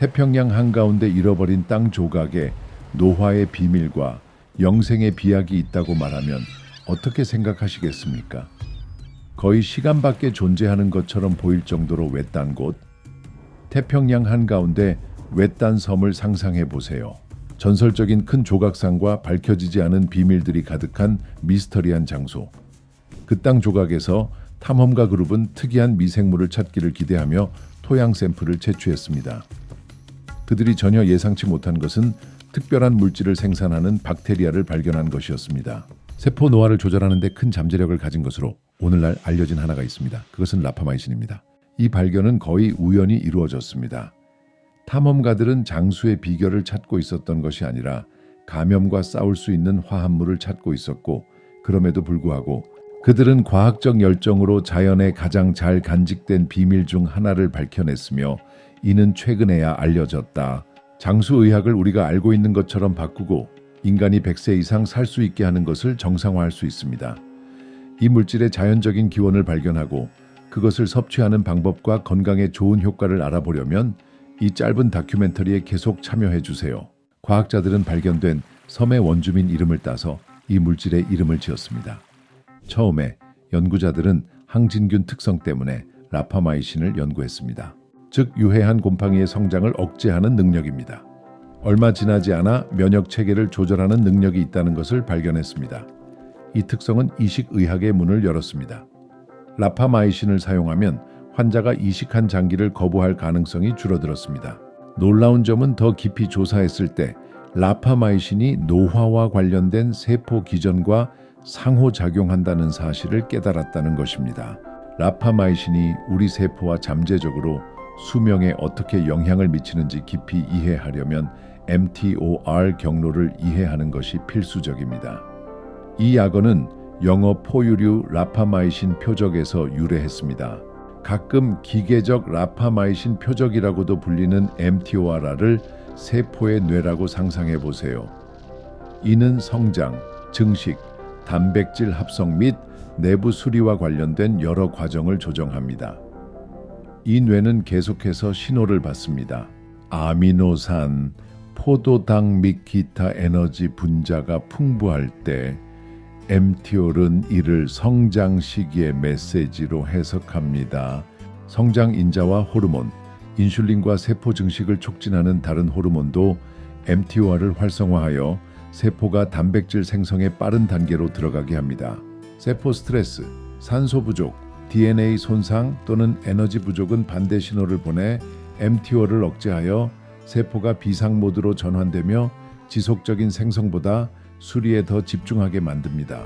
태평양 한가운데 잃어버린 땅 조각에 노화의 비밀과 영생의 비약이 있다고 말하면 어떻게 생각하시겠습니까? 거의 시간 밖에 존재하는 것처럼 보일 정도로 외딴 곳, 태평양 한가운데 외딴 섬을 상상해 보세요. 전설적인 큰 조각상과 밝혀지지 않은 비밀들이 가득한 미스터리한 장소. 그 땅 조각에서 탐험가 그룹은 특이한 미생물을 찾기를 기대하며 토양 샘플을 채취했습니다. 그들이 전혀 예상치 못한 것은 특별한 물질을 생산하는 박테리아를 발견한 것이었습니다. 세포 노화를 조절하는 데 큰 잠재력을 가진 것으로 오늘날 알려진 하나가 있습니다. 그것은 라파마이신입니다. 이 발견은 거의 우연히 이루어졌습니다. 탐험가들은 장수의 비결을 찾고 있었던 것이 아니라 감염과 싸울 수 있는 화합물을 찾고 있었고, 그럼에도 불구하고 그들은 과학적 열정으로 자연의 가장 잘 간직된 비밀 중 하나를 밝혀냈으며, 이는 최근에야 알려졌다. 장수의학을 우리가 알고 있는 것처럼 바꾸고 인간이 100세 이상 살 수 있게 하는 것을 정상화할 수 있습니다. 이 물질의 자연적인 기원을 발견하고 그것을 섭취하는 방법과 건강에 좋은 효과를 알아보려면 이 짧은 다큐멘터리에 계속 참여해 주세요. 과학자들은 발견된 섬의 원주민 이름을 따서 이 물질의 이름을 지었습니다. 처음에 연구자들은 항진균 특성 때문에 라파마이신을 연구했습니다. 즉 유해한 곰팡이의 성장을 억제하는 능력입니다. 얼마 지나지 않아 면역 체계를 조절하는 능력이 있다는 것을 발견했습니다. 이 특성은 이식의학의 문을 열었습니다. 라파마이신을 사용하면 환자가 이식한 장기를 거부할 가능성이 줄어들었습니다. 놀라운 점은 더 깊이 조사했을 때 라파마이신이 노화와 관련된 세포 기전과 상호작용한다는 사실을 깨달았다는 것입니다. 라파마이신이 우리 세포와 잠재적으로 수명에 어떻게 영향을 미치는지 깊이 이해하려면 mTOR 경로를 이해하는 것이 필수적입니다. 이 약어는 영어 포유류 라파마이신 표적에서 유래했습니다. 가끔 기계적 라파마이신 표적이라고도 불리는 mTOR를 세포의 뇌라고 상상해 보세요. 이는 성장, 증식, 단백질 합성 및 내부 수리와 관련된 여러 과정을 조정합니다. 이 뇌는 계속해서 신호를 받습니다. 아미노산, 포도당 및 기타 에너지 분자가 풍부할 때 mTOR은 이를 성장 시기의 메시지로 해석합니다. 성장 인자와 호르몬, 인슐린과 세포 증식을 촉진하는 다른 호르몬도 mTOR을 활성화하여 세포가 단백질 생성의 빠른 단계로 들어가게 합니다. 세포 스트레스, 산소 부족, DNA 손상 또는 에너지 부족은 반대 신호를 보내 mTOR을 억제하여 세포가 비상 모드로 전환되며 지속적인 생성보다 수리에 더 집중하게 만듭니다.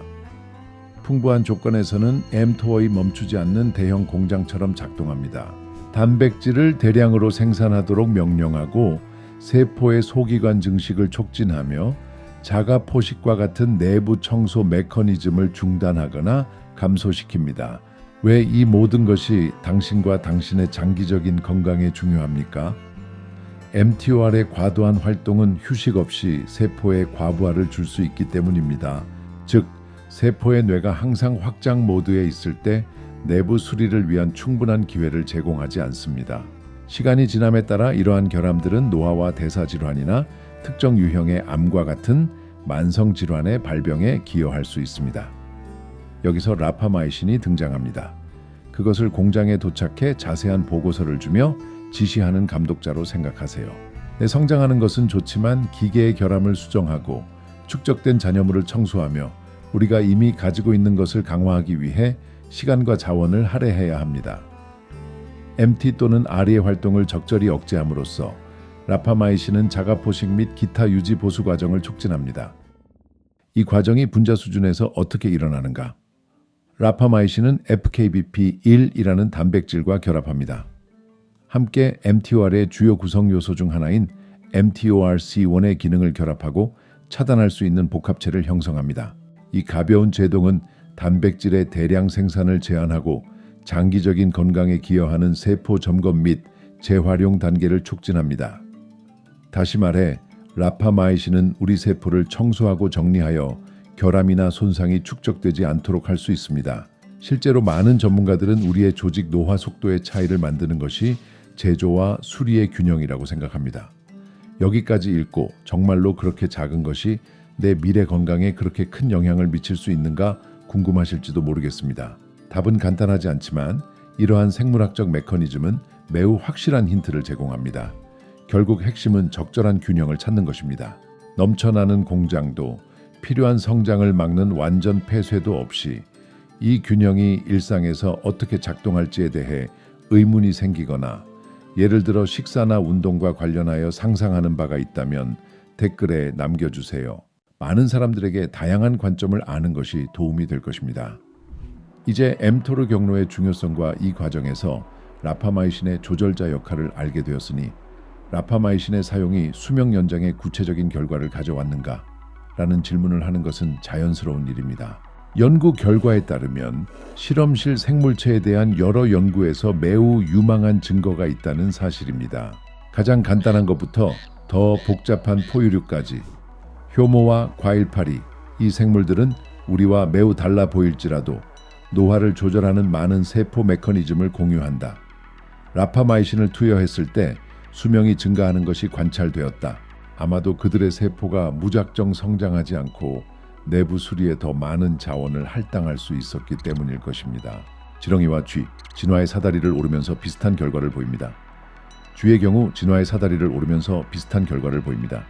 풍부한 조건에서는 mTOR이 멈추지 않는 대형 공장처럼 작동합니다. 단백질을 대량으로 생산하도록 명령하고 세포의 소기관 증식을 촉진하며 자가 포식과 같은 내부 청소 메커니즘을 중단하거나 감소시킵니다. 왜 이 모든 것이 당신과 당신의 장기적인 건강에 중요합니까? mTOR의 과도한 활동은 휴식 없이 세포에 과부하를 줄 수 있기 때문입니다. 즉, 세포의 뇌가 항상 확장 모드에 있을 때 내부 수리를 위한 충분한 기회를 제공하지 않습니다. 시간이 지남에 따라 이러한 결함들은 노화와 대사질환이나 특정 유형의 암과 같은 만성질환의 발병에 기여할 수 있습니다. 여기서 라파마이신이 등장합니다. 그것을 공장에 도착해 자세한 보고서를 주며 지시하는 감독자로 생각하세요. 성장하는 것은 좋지만 기계의 결함을 수정하고 축적된 잔여물을 청소하며 우리가 이미 가지고 있는 것을 강화하기 위해 시간과 자원을 할애해야 합니다. MT 또는 RE의 활동을 적절히 억제함으로써 라파마이신은 자가 포식 및 기타 유지 보수 과정을 촉진합니다. 이 과정이 분자 수준에서 어떻게 일어나는가? 라파마이신은 FKBP1이라는 단백질과 결합합니다. 함께 mTOR의 주요 구성 요소 중 하나인 mTORC1의 기능을 결합하고 차단할 수 있는 복합체를 형성합니다. 이 가벼운 제동은 단백질의 대량 생산을 제한하고 장기적인 건강에 기여하는 세포 점검 및 재활용 단계를 촉진합니다. 다시 말해 라파마이신은 우리 세포를 청소하고 정리하여 결함이나 손상이 축적되지 않도록 할 수 있습니다. 실제로 많은 전문가들은 우리의 조직 노화 속도의 차이를 만드는 것이 제조와 수리의 균형이라고 생각합니다. 여기까지 읽고 정말로 그렇게 작은 것이 내 미래 건강에 그렇게 큰 영향을 미칠 수 있는가 궁금하실지도 모르겠습니다. 답은 간단하지 않지만 이러한 생물학적 메커니즘은 매우 확실한 힌트를 제공합니다. 결국 핵심은 적절한 균형을 찾는 것입니다. 넘쳐나는 공장도 필요한 성장을 막는 완전 폐쇄도 없이 이 균형이 일상에서 어떻게 작동할지에 대해 의문이 생기거나 예를 들어 식사나 운동과 관련하여 상상하는 바가 있다면 댓글에 남겨주세요. 많은 사람들에게 다양한 관점을 아는 것이 도움이 될 것입니다. 이제 엠토르 경로의 중요성과 이 과정에서 라파마이신의 조절자 역할을 알게 되었으니 라파마이신의 사용이 수명 연장에 구체적인 결과를 가져왔는가? 라는 질문을 하는 것은 자연스러운 일입니다. 연구 결과에 따르면 실험실 생물체에 대한 여러 연구에서 매우 유망한 증거가 있다는 사실입니다. 가장 간단한 것부터 더 복잡한 포유류까지 효모와 과일파리, 이 생물들은 우리와 매우 달라 보일지라도 노화를 조절하는 많은 세포 메커니즘을 공유한다. 라파마이신을 투여했을 때 수명이 증가하는 것이 관찰되었다. 아마도 그들의 세포가 무작정 성장하지 않고 내부 수리에 더 많은 자원을 할당할 수 있었기 때문일 것입니다. 지렁이와 쥐, 진화의 사다리를 오르면서 비슷한 결과를 보입니다. 쥐의 경우 진화의 사다리를 오르면서 비슷한 결과를 보입니다.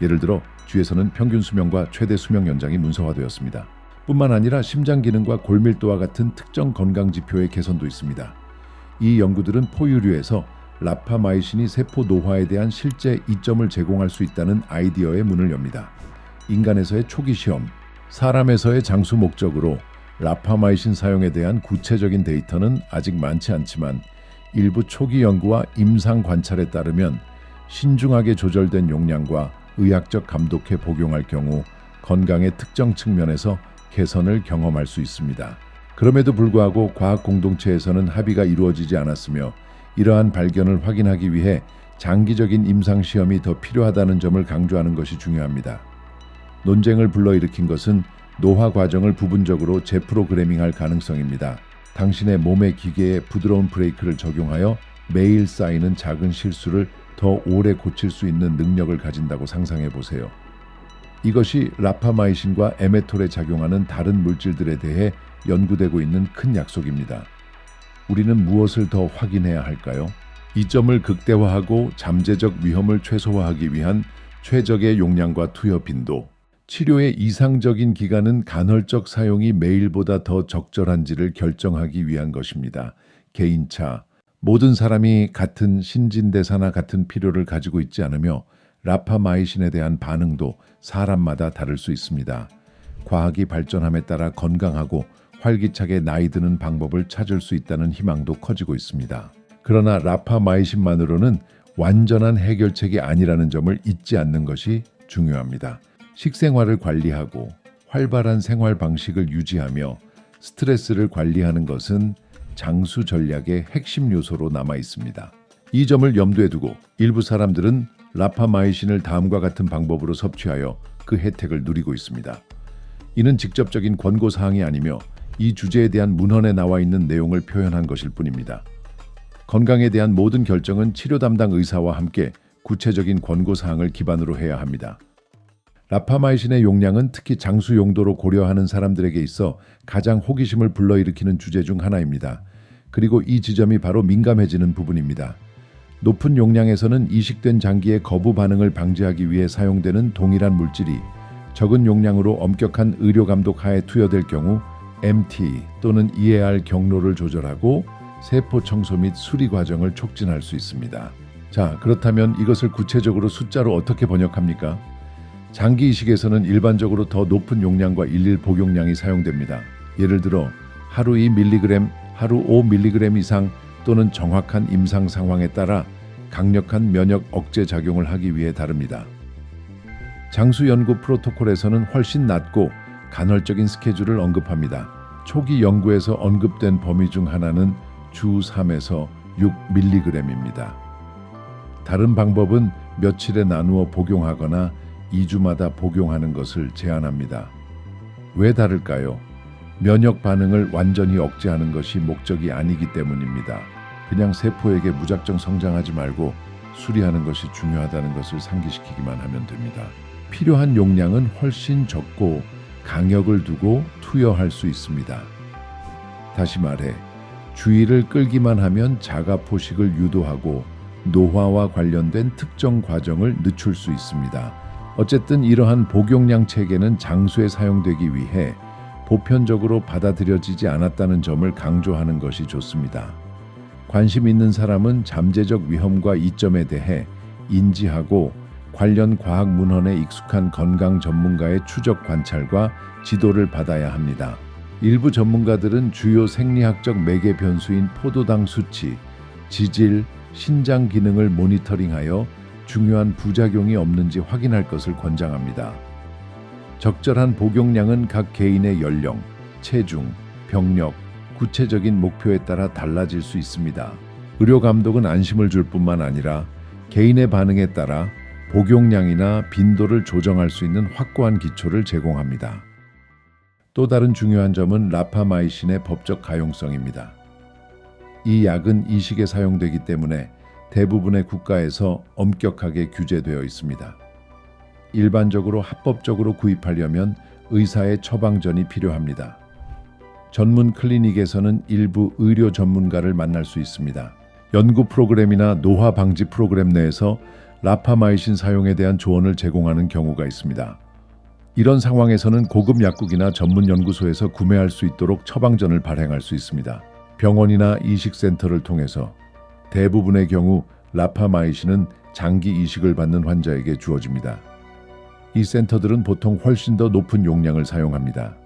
예를 들어 쥐에서는 평균 수명과 최대 수명 연장이 문서화되었습니다. 뿐만 아니라 심장 기능과 골밀도와 같은 특정 건강 지표의 개선도 있습니다. 이 연구들은 포유류에서 라파마이신이 세포 노화에 대한 실제 이점을 제공할 수 있다는 아이디어의 문을 엽니다. 인간에서의 초기 시험, 사람에서의 장수 목적으로 라파마이신 사용에 대한 구체적인 데이터는 아직 많지 않지만 일부 초기 연구와 임상 관찰에 따르면 신중하게 조절된 용량과 의학적 감독에 복용할 경우 건강의 특정 측면에서 개선을 경험할 수 있습니다. 그럼에도 불구하고 과학 공동체에서는 합의가 이루어지지 않았으며 이러한 발견을 확인하기 위해 장기적인 임상 시험이 더 필요하다는 점을 강조하는 것이 중요합니다. 논쟁을 불러일으킨 것은 노화 과정을 부분적으로 재프로그래밍할 가능성입니다. 당신의 몸의 기계에 부드러운 브레이크를 적용하여 매일 쌓이는 작은 실수를 더 오래 고칠 수 있는 능력을 가진다고 상상해 보세요. 이것이 라파마이신과 에메톨에 작용하는 다른 물질들에 대해 연구되고 있는 큰 약속입니다. 우리는 무엇을 더 확인해야 할까요? 이 점을 극대화하고 잠재적 위험을 최소화하기 위한 최적의 용량과 투여 빈도, 치료의 이상적인 기간은 간헐적 사용이 매일보다 더 적절한지를 결정하기 위한 것입니다. 개인차, 모든 사람이 같은 신진대사나 같은 필요를 가지고 있지 않으며 라파마이신에 대한 반응도 사람마다 다를 수 있습니다. 과학이 발전함에 따라 건강하고 활기차게 나이 드는 방법을 찾을 수 있다는 희망도 커지고 있습니다. 그러나 라파마이신만으로는 완전한 해결책이 아니라는 점을 잊지 않는 것이 중요합니다. 식생활을 관리하고 활발한 생활 방식을 유지하며 스트레스를 관리하는 것은 장수 전략의 핵심 요소로 남아 있습니다. 이 점을 염두에 두고 일부 사람들은 라파마이신을 다음과 같은 방법으로 섭취하여 그 혜택을 누리고 있습니다. 이는 직접적인 권고사항이 아니며 이 주제에 대한 문헌에 나와 있는 내용을 표현한 것일 뿐입니다. 건강에 대한 모든 결정은 치료 담당 의사와 함께 구체적인 권고사항을 기반으로 해야 합니다. 라파마이신의 용량은 특히 장수 용도로 고려하는 사람들에게 있어 가장 호기심을 불러일으키는 주제 중 하나입니다. 그리고 이 지점이 바로 민감해지는 부분입니다. 높은 용량에서는 이식된 장기의 거부 반응을 방지하기 위해 사용되는 동일한 물질이 적은 용량으로 엄격한 의료 감독 하에 투여될 경우 MT 또는 EAR 경로를 조절하고 세포 청소 및 수리 과정을 촉진할 수 있습니다. 자, 그렇다면 이것을 구체적으로 숫자로 어떻게 번역합니까? 장기 이식에서는 일반적으로 더 높은 용량과 일일 복용량이 사용됩니다. 예를 들어 하루 2mg, 하루 5mg 이상 또는 정확한 임상 상황에 따라 강력한 면역 억제 작용을 하기 위해 다릅니다. 장수 연구 프로토콜에서는 훨씬 낮고 간헐적인 스케줄을 언급합니다. 초기 연구에서 언급된 범위 중 하나는 주 3에서 6mg입니다. 다른 방법은 며칠에 나누어 복용하거나 2주마다 복용하는 것을 제안합니다. 왜 다를까요? 면역 반응을 완전히 억제하는 것이 목적이 아니기 때문입니다. 그냥 세포에게 무작정 성장하지 말고 수리하는 것이 중요하다는 것을 상기시키기만 하면 됩니다. 필요한 용량은 훨씬 적고 강역을 두고 투여할 수 있습니다. 다시 말해 주의를 끌기만 하면 자가 포식을 유도하고 노화와 관련된 특정 과정을 늦출 수 있습니다. 어쨌든 이러한 복용량 체계는 장수에 사용되기 위해 보편적으로 받아들여지지 않았다는 점을 강조하는 것이 좋습니다. 관심 있는 사람은 잠재적 위험과 이점에 대해 인지하고 관련 과학 문헌에 익숙한 건강 전문가의 추적 관찰과 지도를 받아야 합니다. 일부 전문가들은 주요 생리학적 매개 변수인 포도당 수치, 지질, 신장 기능을 모니터링하여 중요한 부작용이 없는지 확인할 것을 권장합니다. 적절한 복용량은 각 개인의 연령, 체중, 병력, 구체적인 목표에 따라 달라질 수 있습니다. 의료 감독은 안심을 줄 뿐만 아니라 개인의 반응에 따라 복용량이나 빈도를 조정할 수 있는 확고한 기초를 제공합니다. 또 다른 중요한 점은 라파마이신의 법적 가용성입니다. 이 약은 이식에 사용되기 때문에 대부분의 국가에서 엄격하게 규제되어 있습니다. 일반적으로 합법적으로 구입하려면 의사의 처방전이 필요합니다. 전문 클리닉에서는 일부 의료 전문가를 만날 수 있습니다. 연구 프로그램이나 노화 방지 프로그램 내에서 라파마이신 사용에 대한 조언을 제공하는 경우가 있습니다. 이런 상황에서는 고급 약국이나 전문 연구소에서 구매할 수 있도록 처방전을 발행할 수 있습니다. 병원이나 이식센터를 통해서 대부분의 경우 라파마이신은 장기 이식을 받는 환자에게 주어집니다. 이 센터들은 보통 훨씬 더 높은 용량을 사용합니다.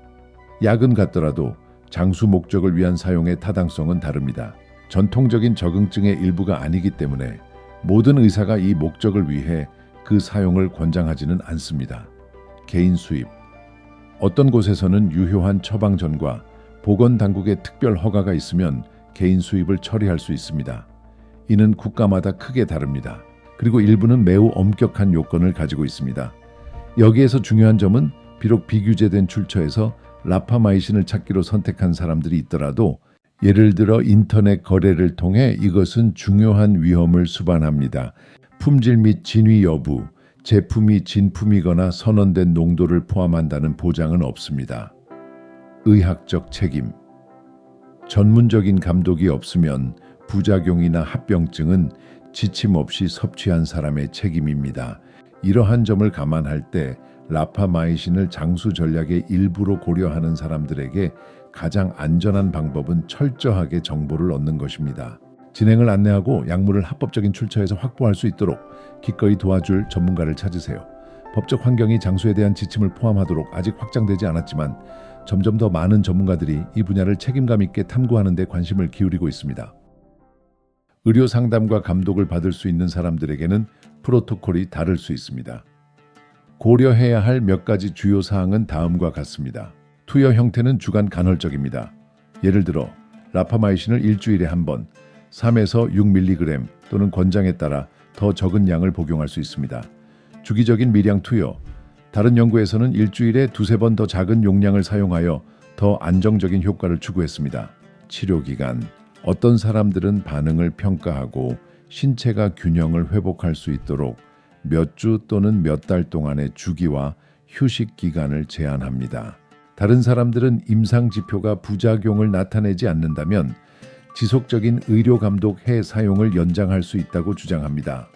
약은 같더라도 장수 목적을 위한 사용의 타당성은 다릅니다. 전통적인 적응증의 일부가 아니기 때문에 모든 의사가 이 목적을 위해 그 사용을 권장하지는 않습니다. 개인 수입. 어떤 곳에서는 유효한 처방전과 보건당국의 특별 허가가 있으면 개인 수입을 처리할 수 있습니다. 이는 국가마다 크게 다릅니다. 그리고 일부는 매우 엄격한 요건을 가지고 있습니다. 여기에서 중요한 점은 비록 비규제된 출처에서 라파마이신을 찾기로 선택한 사람들이 있더라도 예를 들어 인터넷 거래를 통해 이것은 중요한 위험을 수반합니다. 품질 및 진위 여부, 제품이 진품이거나 선언된 농도를 포함한다는 보장은 없습니다. 의학적 책임. 전문적인 감독이 없으면 부작용이나 합병증은 지침 없이 섭취한 사람의 책임입니다. 이러한 점을 감안할 때 라파마이신을 장수 전략의 일부로 고려하는 사람들에게 가장 안전한 방법은 철저하게 정보를 얻는 것입니다. 진행을 안내하고 약물을 합법적인 출처에서 확보할 수 있도록 기꺼이 도와줄 전문가를 찾으세요. 법적 환경이 장수에 대한 지침을 포함하도록 아직 확장되지 않았지만 점점 더 많은 전문가들이 이 분야를 책임감 있게 탐구하는 데 관심을 기울이고 있습니다. 의료 상담과 감독을 받을 수 있는 사람들에게는 프로토콜이 다를 수 있습니다. 고려해야 할 몇 가지 주요 사항은 다음과 같습니다. 투여 형태는 주간 간헐적입니다. 예를 들어 라파마이신을 일주일에 한 번 3에서 6mg 또는 권장에 따라 더 적은 양을 복용할 수 있습니다. 주기적인 미량 투여. 다른 연구에서는 일주일에 2~3번 더 작은 용량을 사용하여 더 안정적인 효과를 추구했습니다. 치료 기간. 어떤 사람들은 반응을 평가하고 신체가 균형을 회복할 수 있도록 몇 주 또는 몇 달 동안의 주기와 휴식 기간을 제한합니다. 다른 사람들은 임상 지표가 부작용을 나타내지 않는다면 지속적인 의료 감독 해 사용을 연장할 수 있다고 주장합니다.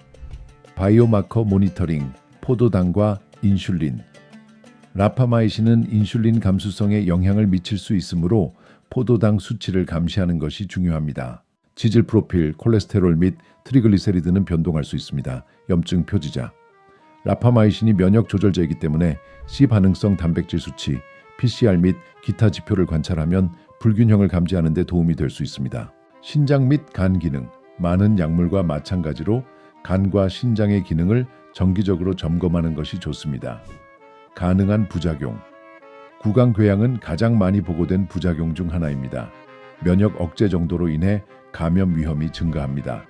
바이오마커 모니터링, 포도당과 인슐린. 라파마이신은 인슐린 감수성에 영향을 미칠 수 있으므로 포도당 수치를 감시하는 것이 중요합니다. 지질 프로필, 콜레스테롤 및 트리글리세리드는 변동할 수 있습니다. 염증 표지자. 라파마이신이 면역 조절제이기 때문에 C 반응성 단백질 수치, PCR 및 기타 지표를 관찰하면 불균형을 감지하는 데 도움이 될 수 있습니다. 신장 및 간 기능. 많은 약물과 마찬가지로 간과 신장의 기능을 정기적으로 점검하는 것이 좋습니다. 가능한 부작용. 구강궤양은 가장 많이 보고된 부작용 중 하나입니다. 면역 억제 정도로 인해 감염 위험이 증가합니다.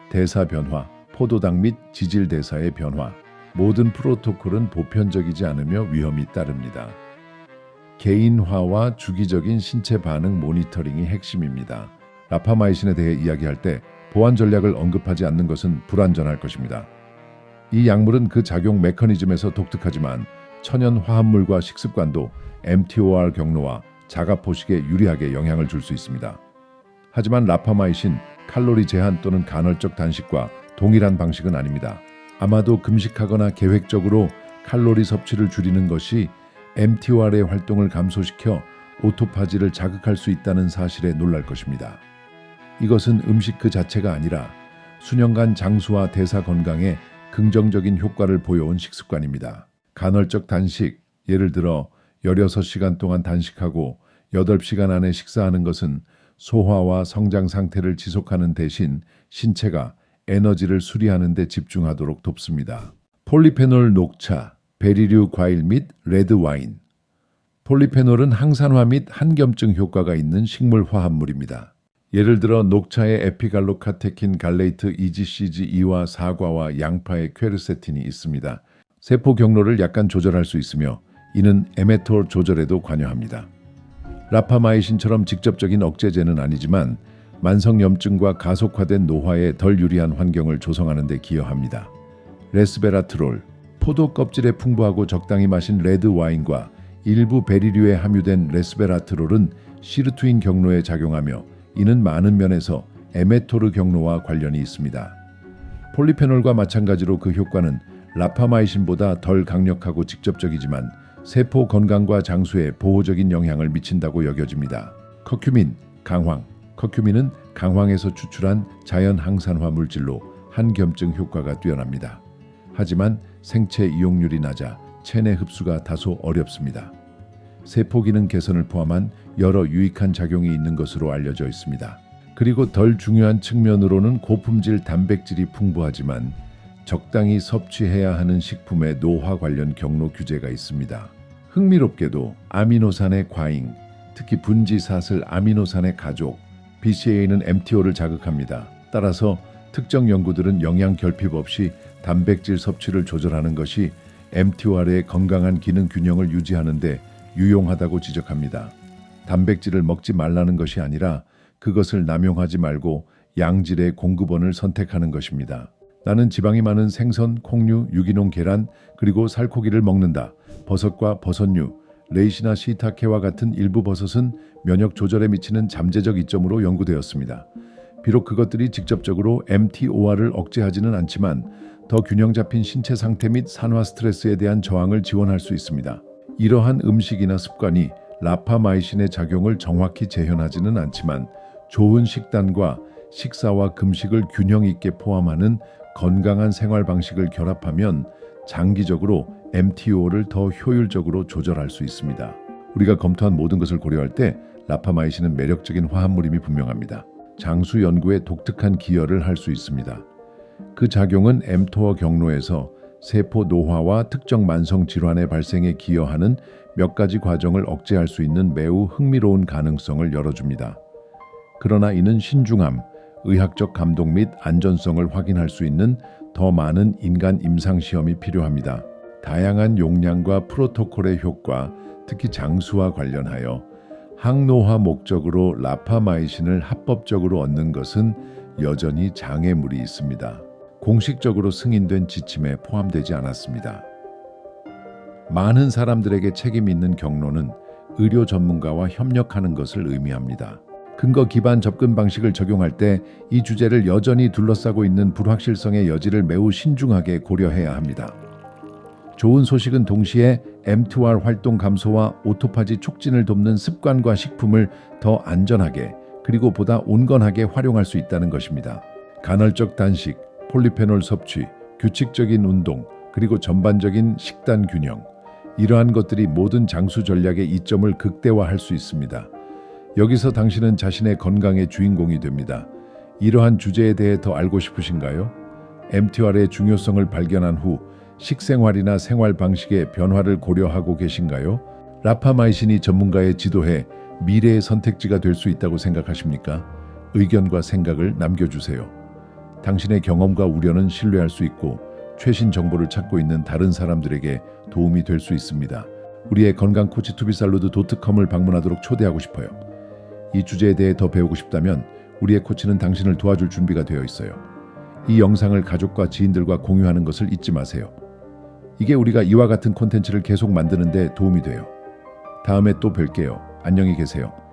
대사 변화, 포도당 및 지질 대사의 변화. 모든 프로토콜은 보편적이지 않으며 위험이 따릅니다. 개인화와 주기적인 신체 반응 모니터링이 핵심입니다. 라파마이신에 대해 이야기할 때 보완 전략을 언급하지 않는 것은 불완전할 것입니다. 이 약물은 그 작용 메커니즘에서 독특하지만 천연 화합물과 식습관도 MTOR 경로와 자가 포식에 유리하게 영향을 줄 수 있습니다. 하지만 라파마이신, 칼로리 제한 또는 간헐적 단식과 동일한 방식은 아닙니다. 아마도 금식하거나 계획적으로 칼로리 섭취를 줄이는 것이 MTOR의 활동을 감소시켜 오토파지를 자극할 수 있다는 사실에 놀랄 것입니다. 이것은 음식 그 자체가 아니라 수년간 장수와 대사 건강에 긍정적인 효과를 보여온 식습관입니다. 간헐적 단식, 예를 들어 16시간 동안 단식하고 8시간 안에 식사하는 것은 소화와 성장 상태를 지속하는 대신 신체가 에너지를 수리하는 데 집중하도록 돕습니다. 폴리페놀 녹차, 베리류 과일 및 레드 와인. 폴리페놀은 항산화 및 한겸증 효과가 있는 식물 화합물입니다. 예를 들어 녹차의 에피갈로카테킨 갈레이트 EGCG2와 사과와 양파의 퀘르세틴이 있습니다. 세포 경로를 약간 조절할 수 있으며 이는 에메톨 조절에도 관여합니다. 라파마이신처럼 직접적인 억제제는 아니지만 만성염증과 가속화된 노화에 덜 유리한 환경을 조성하는 데 기여합니다. 레스베라트롤, 포도 껍질에 풍부하고 적당히 마신 레드 와인과 일부 베리류에 함유된 레스베라트롤은 시르투인 경로에 작용하며 이는 많은 면에서 에메토르 경로와 관련이 있습니다. 폴리페놀과 마찬가지로 그 효과는 라파마이신보다 덜 강력하고 직접적이지만 세포 건강과 장수에 보호적인 영향을 미친다고 여겨집니다. 커큐민, 강황. 커큐민은 강황에서 추출한 자연 항산화 물질로 한겸증 효과가 뛰어납니다. 하지만 생체 이용률이 낮아 체내 흡수가 다소 어렵습니다. 세포 기능 개선을 포함한 여러 유익한 작용이 있는 것으로 알려져 있습니다. 그리고 덜 중요한 측면으로는 고품질 단백질이 풍부하지만 적당히 섭취해야 하는 식품의 노화 관련 경로 규제가 있습니다. 흥미롭게도 아미노산의 과잉, 특히 분지사슬 아미노산의 가족, BCAA는 MTO를 자극합니다. 따라서 특정 연구들은 영양 결핍 없이 단백질 섭취를 조절하는 것이 MTOR의 건강한 기능 균형을 유지하는 데 유용하다고 지적합니다. 단백질을 먹지 말라는 것이 아니라 그것을 남용하지 말고 양질의 공급원을 선택하는 것입니다. 나는 지방이 많은 생선, 콩류, 유기농 계란, 그리고 살코기를 먹는다. 버섯과 버섯류, 레이시나 시타케와 같은 일부 버섯은 면역 조절에 미치는 잠재적 이점으로 연구되었습니다. 비록 그것들이 직접적으로 MTOR을 억제하지는 않지만 더 균형 잡힌 신체 상태 및 산화 스트레스에 대한 저항을 지원할 수 있습니다. 이러한 음식이나 습관이 라파마이신의 작용을 정확히 재현하지는 않지만 좋은 식단과 식사와 금식을 균형 있게 포함하는 건강한 생활 방식을 결합하면 장기적으로 MTO를 더 효율적으로 조절할 수 있습니다. 우리가 검토한 모든 것을 고려할 때 라파마이신은 매력적인 화합물임이 분명합니다. 장수 연구에 독특한 기여를 할 수 있습니다. 그 작용은 mTOR 경로에서 세포 노화와 특정 만성 질환의 발생에 기여하는 몇 가지 과정을 억제할 수 있는 매우 흥미로운 가능성을 열어줍니다. 그러나 이는 신중함, 의학적 감독 및 안전성을 확인할 수 있는 더 많은 인간 임상시험이 필요합니다. 다양한 용량과 프로토콜의 효과, 특히 장수와 관련하여 항노화 목적으로 라파마이신을 합법적으로 얻는 것은 여전히 장애물이 있습니다. 공식적으로 승인된 지침에 포함되지 않았습니다. 많은 사람들에게 책임 있는 경로는 의료 전문가와 협력하는 것을 의미합니다. 근거 기반 접근 방식을 적용할 때 이 주제를 여전히 둘러싸고 있는 불확실성의 여지를 매우 신중하게 고려해야 합니다. 좋은 소식은 동시에 mTOR 활동 감소와 오토파지 촉진을 돕는 습관과 식품을 더 안전하게 그리고 보다 온건하게 활용할 수 있다는 것입니다. 간헐적 단식, 폴리페놀 섭취, 규칙적인 운동, 그리고 전반적인 식단 균형, 이러한 것들이 모든 장수 전략의 이점을 극대화할 수 있습니다. 여기서 당신은 자신의 건강의 주인공이 됩니다. 이러한 주제에 대해 더 알고 싶으신가요? mTOR의 중요성을 발견한 후 식생활이나 생활 방식의 변화를 고려하고 계신가요? 라파마이신이 전문가의 지도해 미래의 선택지가 될 수 있다고 생각하십니까? 의견과 생각을 남겨주세요. 당신의 경험과 우려는 신뢰할 수 있고 최신 정보를 찾고 있는 다른 사람들에게 도움이 될 수 있습니다. 우리의 건강 코치 투비살로드.com을 방문하도록 초대하고 싶어요. 이 주제에 대해 더 배우고 싶다면 우리의 코치는 당신을 도와줄 준비가 되어 있어요. 이 영상을 가족과 지인들과 공유하는 것을 잊지 마세요. 이게 우리가 이와 같은 콘텐츠를 계속 만드는 데 도움이 돼요. 다음에 또 뵐게요. 안녕히 계세요.